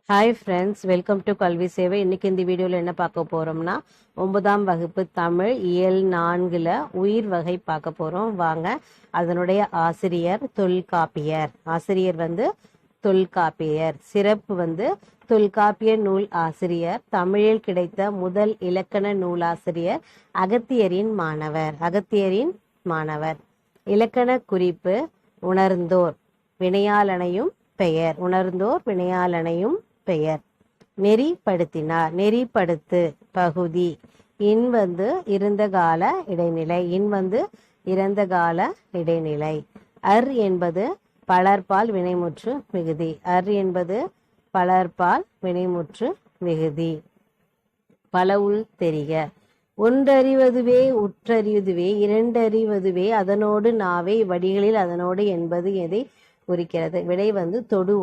Hi friends, welcome to கல்வி சேவை. இன்னைக்கு இந்த வீடியோவில் என்ன பார்க்க போகிறோம்னா 9ஆம் வகுப்பு தமிழ் இயல் 4ல் உயிர் வகை பார்க்க போகிறோம். வாங்க. அதனுடைய ஆசிரியர் தொல்காப்பியர். ஆசிரியர் தொல்காப்பியர். சிறப்பு தொல்காப்பிய நூல் ஆசிரியர். தமிழில் கிடைத்த முதல் இலக்கண நூலாசிரியர். அகத்தியரின் மாணவர். இலக்கண குறிப்பு: உணர்ந்தோர் வினையாளனையும் பெயர். நெறிப்படுத்தினார். நெறிப்படுத்து பகுதி. இறந்த கால இடைநிலை. அர் என்பது பலர்பால் வினைமுற்று மிகுதி. பலவுள் தெரிய. ஒன்றறிவதுவே உற்றறிவதுவே இரண்டறிவதுவே அதனோடு நாவே வடிகளில் அதனோடு என்பது எதை குறிக்கிறது? விடை தொடு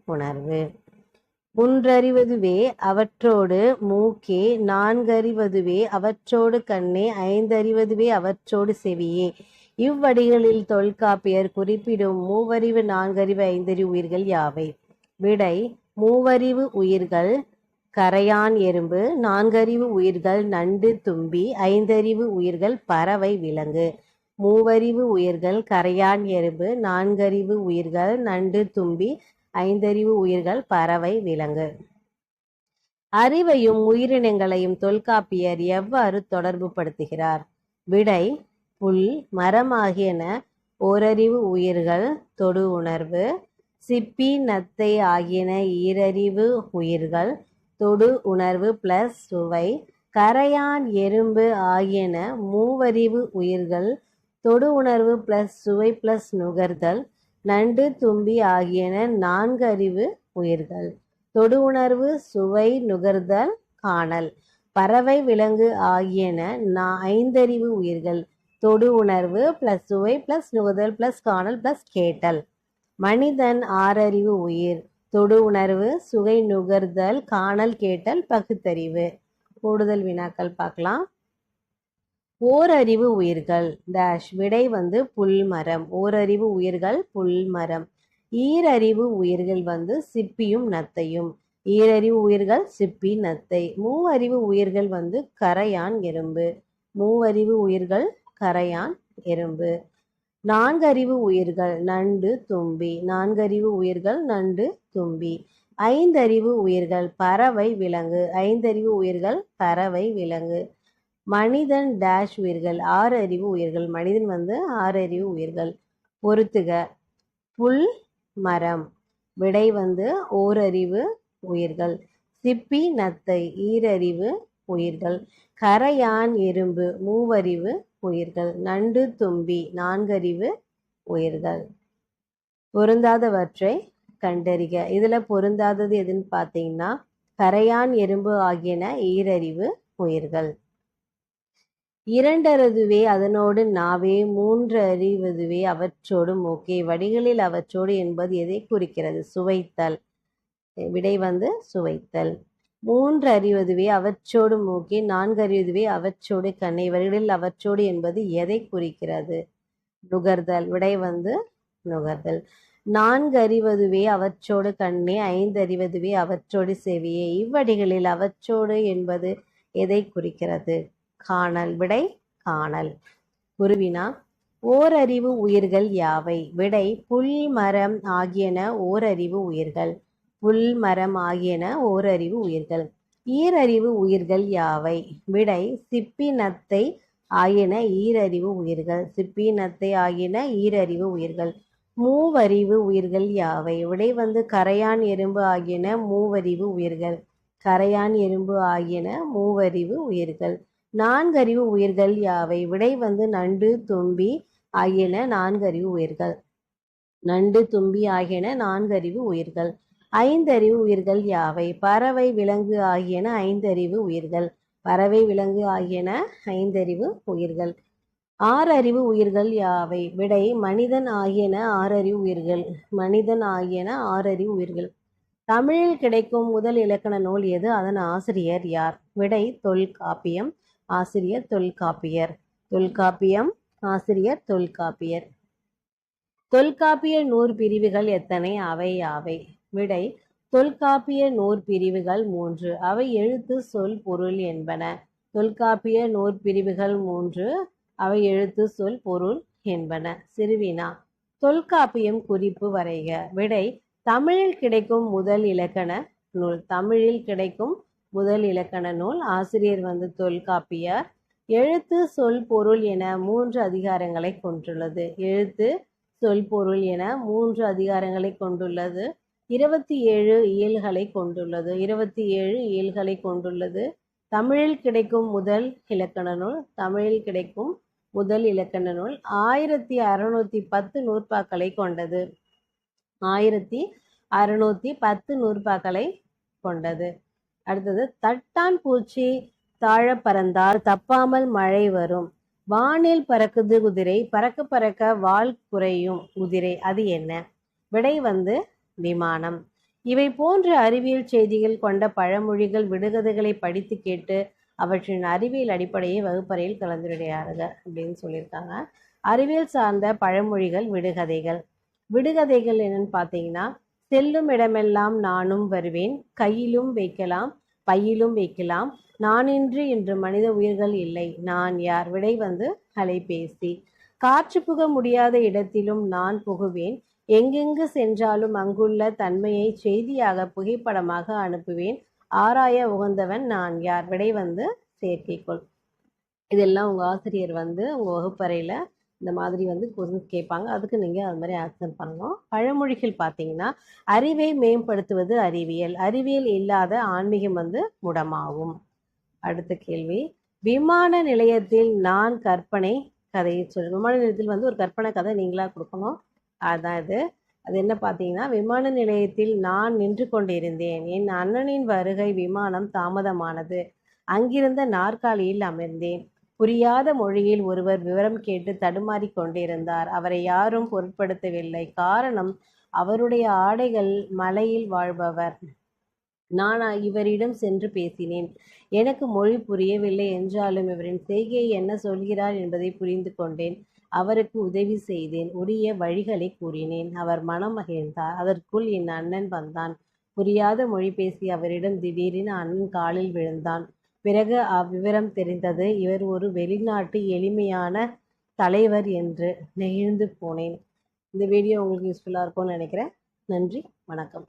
உணர்வு. மூன்றறிவதுவே அவற்றோடு மூக்கே. நான்கறிவதுவே அவற்றோடு கண்ணே. ஐந்தறிவதுவே அவற்றோடு செவியே. இவ்வடிகளில் தொல்காப்பியர் குறிப்பிடும் மூவறிவு நான்கறிவு ஐந்தறிவு உயிர்கள் யாவை? விடை: மூவறிவு உயிர்கள் கரையான் எறும்பு. நான்கறிவு உயிர்கள் நண்டு தும்பி. ஐந்தறிவு உயிர்கள் பறவை விலங்கு. மூவறிவு உயிர்கள் கரையான் எறும்பு. நான்கறிவு உயிர்கள் நண்டு தும்பி. ஐந்தறிவு உயிர்கள் பறவை விலங்கு. அறிவையும் உயிரினங்களையும் தொல்காப்பியர் எவ்வாறு தொடர்பு படுத்துகிறார்? விடை: புல் மரம் ஆகியன ஓரறிவு உயிர்கள் தொடு உணர்வு. சிப்பி நத்தை ஆகியன ஈரறிவு உயிர்கள் தொடு உணர்வு பிளஸ் சுவை. கரையான் எறும்பு ஆகியன மூவறிவு உயிர்கள் தொடு உணர்வு பிளஸ் சுவை பிளஸ் நுகர்தல். நண்டு தும்பி ஆகியன நான்கறிவு உயிர்கள் தொடு உணர்வு சுவை நுகர்தல் காணல். பறவை விலங்கு ஆகியன ஐந்தறிவு உயிர்கள் தொடு உணர்வு பிளஸ் சுவை பிளஸ் நுகர்தல் பிளஸ் காணல் பிளஸ் கேட்டல். மனிதன் ஆறறிவு உயிர் தொடு உணர்வு சுவை நுகர்தல் காணல் கேட்டல் பகுத்தறிவு. கூடுதல் வினாக்கள் பார்க்கலாம். ஓரறிவு உயிர்கள் டேஷ். விடை புல்மரம். ஓரறிவு உயிர்கள் புல்மரம். ஈரறிவு உயிர்கள் சிப்பியும் நத்தையும். ஈரறிவு உயிர்கள் சிப்பி நத்தை. மூவறிவு உயிர்கள் கரையான் எறும்பு. நான்கறிவு உயிர்கள் நண்டு தும்பி. ஐந்தறிவு உயிர்கள் பறவை விலங்கு. மனிதன் டேஷ் உயிர்கள் ஆறறிவு உயிர்கள். மனிதன் ஆறறிவு உயிர்கள். பொறுத்துக. புல் மரம். விடை ஓரறிவு உயிர்கள். சிப்பி நத்தை ஈரறிவு உயிர்கள். கரையான் எறும்பு மூவறிவு உயிர்கள். நண்டு தும்பி நான்கறிவு உயிர்கள். பொருந்தாதவற்றை கண்டறிக. இதுல பொருந்தாதது எதுன்னு பார்த்தீங்கன்னா கரையான் எறும்பு ஆகியன ஈரறிவு உயிர்கள். இரண்டறிவதுவே அதனோடு நாவே. மூன்றறிவதுவே அவற்றோடு மூக்கே. வடிகளில் அவற்றோடு என்பது எதை குறிக்கிறது? சுவைத்தல். விடை சுவைத்தல். மூன்றறிவதுவே அவற்றோடு மூக்கே. நான்கறிவதுவே அவற்றோடு கண்ணை. வடிகளில் அவற்றோடு என்பது எதை குறிக்கிறது? நுகர்தல். விடை நுகர்தல். நான்கறிவதுவே அவற்றோடு கண்ணே. ஐந்தறிவதுவே அவற்றோடு செவியே. இவ்வடிகளில் அவற்றோடு என்பது எதை குறிக்கிறது? காணல். விடை காணல். குருவினா. ஓரறிவு உயிர்கள் யாவை? விடை புல் மரம் ஆகியன ஓரறிவு உயிர்கள். ஈரறிவு உயிர்கள் யாவை? விடை சிப்பி நத்தை ஆகியன ஈரறிவு உயிர்கள். மூவறிவு உயிர்கள் யாவை? விடை கரையான் எறும்பு ஆகியன மூவறிவு உயிர்கள். நான்கறிவு உயிர்கள் யாவை? விடை நண்டு தும்பி ஆகியன நான்கறிவு உயிர்கள். ஐந்தறிவு உயிர்கள் யாவை? பறவை விலங்கு ஆகியன ஐந்தறிவு உயிர்கள். ஆறறிவு உயிர்கள் யாவை? விடை மனிதன் ஆகியன ஆறறிவு உயிர்கள். தமிழில் கிடைக்கும் முதல் இலக்கண நூல் எது? அதன் ஆசிரியர் யார்? விடை தொல்காப்பியம். ஆசிரியர் தொல்காப்பியர். தொல்காப்பிய நூறு பிரிவுகள் எத்தனை? அவை யாவை? விடை தொல்காப்பிய நூற்பிரிவுகள் 3. அவை எழுத்து சொல் பொருள் என்பன. தொல்காப்பிய நூற்பிரிவுகள் 3. அவை எழுத்து சொல் பொருள் என்பன. சிறுவினா. தொல்காப்பியம் குறிப்பு வரைக. விடை: தமிழில் கிடைக்கும் முதல் இலக்கண நூல். தமிழில் கிடைக்கும் முதல் இலக்கண நூல். ஆசிரியர் தொல்காப்பியர். எழுத்து சொல் பொருள் என 3 அதிகாரங்களை கொண்டுள்ளது. எழுத்து சொல் பொருள் என 3 அதிகாரங்களை கொண்டுள்ளது. 27 இயல்களை கொண்டுள்ளது. 27 இயல்களை கொண்டுள்ளது. தமிழில் கிடைக்கும் முதல் இலக்கண நூல். தமிழில் கிடைக்கும் முதல் இலக்கண நூல். 1610 நூற்பாக்களை கொண்டது. 1610 நூற்பாக்களை கொண்டது. அடுத்தது, தட்டான் பூச்சி தாழ பறந்தால் தப்பாமல் மழை வரும். வானில் பறக்குது குதிரை, பறக்க பறக்க வால் குறையும் குதிரை, அது என்ன? விடை விமானம். இவை போன்ற அறிவியல் செய்திகள் கொண்ட பழமொழிகள், விடுகதைகளை படித்து கேட்டு அவற்றின் அறிவியல் அடிப்படையை வகுப்பறையில் கலந்துரையாடுக அப்படின்னு சொல்லியிருக்காங்க. அறிவியல் சார்ந்த பழமொழிகள், விடுகதைகள். விடுகதைகள் என்னன்னு பார்த்தீங்கன்னா, செல்லும் இடமெல்லாம் நானும் வருவேன், கையிலும் வைக்கலாம் பையிலும் வைக்கலாம், நானின்றி இன்று மனித உயிர்கள் இல்லை, நான் யார்? விடை அலைபேசி. காற்று புக முடியாத இடத்திலும் நான் புகுவேன், எங்கெங்கு சென்றாலும் அங்குள்ள தன்மையை செய்தியாக புகைப்படமாக அனுப்புவேன், ஆராய உகந்தவன் நான் யார்? விடை செயற்கைக்கோள். இதெல்லாம் உங்கள் ஆசிரியர் உங்கள் வகுப்பறையில் இந்த மாதிரி கொஸ்டின்ஸ் கேட்பாங்க. அதுக்கு நீங்கள் அது மாதிரி ஆன்சர் பண்ணணும். பழமொழிகள் பார்த்தீங்கன்னா, அறிவை மேம்படுத்துவது அறிவியல், அறிவியல் இல்லாத ஆன்மீகம் முடமாகும். அடுத்த கேள்வி, விமான நிலையத்தில் நான் கற்பனை கதையை சொல்லு. விமான நிலையத்தில் ஒரு கற்பனை கதை நீங்களாக கொடுக்கணும். அதுதான் இது. அது என்ன பார்த்தீங்கன்னா, விமான நிலையத்தில் நான் நின்று கொண்டிருந்தேன், என் அண்ணனின் வருகை விமானம் தாமதமானது, அங்கிருந்த நாற்காலியில் அமர்ந்தேன், புரியாத மொழியில் ஒருவர் விவரம் கேட்டு தடுமாறி கொண்டிருந்தார், அவரை யாரும் பொருட்படுத்தவில்லை, காரணம் அவருடைய ஆடைகள் மலையில் வாழ்பவர், நான் இவரிடம் சென்று பேசினேன், எனக்கு மொழி புரியவில்லை என்றாலும் இவரின் செய்கையை என்ன சொல்கிறார் என்பதை புரிந்து கொண்டேன், அவருக்கு உதவி செய்தேன், உரிய வழிகளை கூறினேன், அவர் மனம் மகிழ்ந்தார், அதற்குள் என் அண்ணன் வந்தான், புரியாத மொழி பேசி அவரிடம் திடீரென அண்ணன் காலில் விழுந்தான், பிறகு அவ்விவரம் தெரிந்தது, இவர் ஒரு வெளிநாட்டு எளிமையான தலைவர் என்று நெகிழ்ந்து போனேன். இந்த வீடியோ உங்களுக்கு யூஸ்ஃபுல்லாக இருக்கும்னு நினைக்கிறேன். நன்றி, வணக்கம்.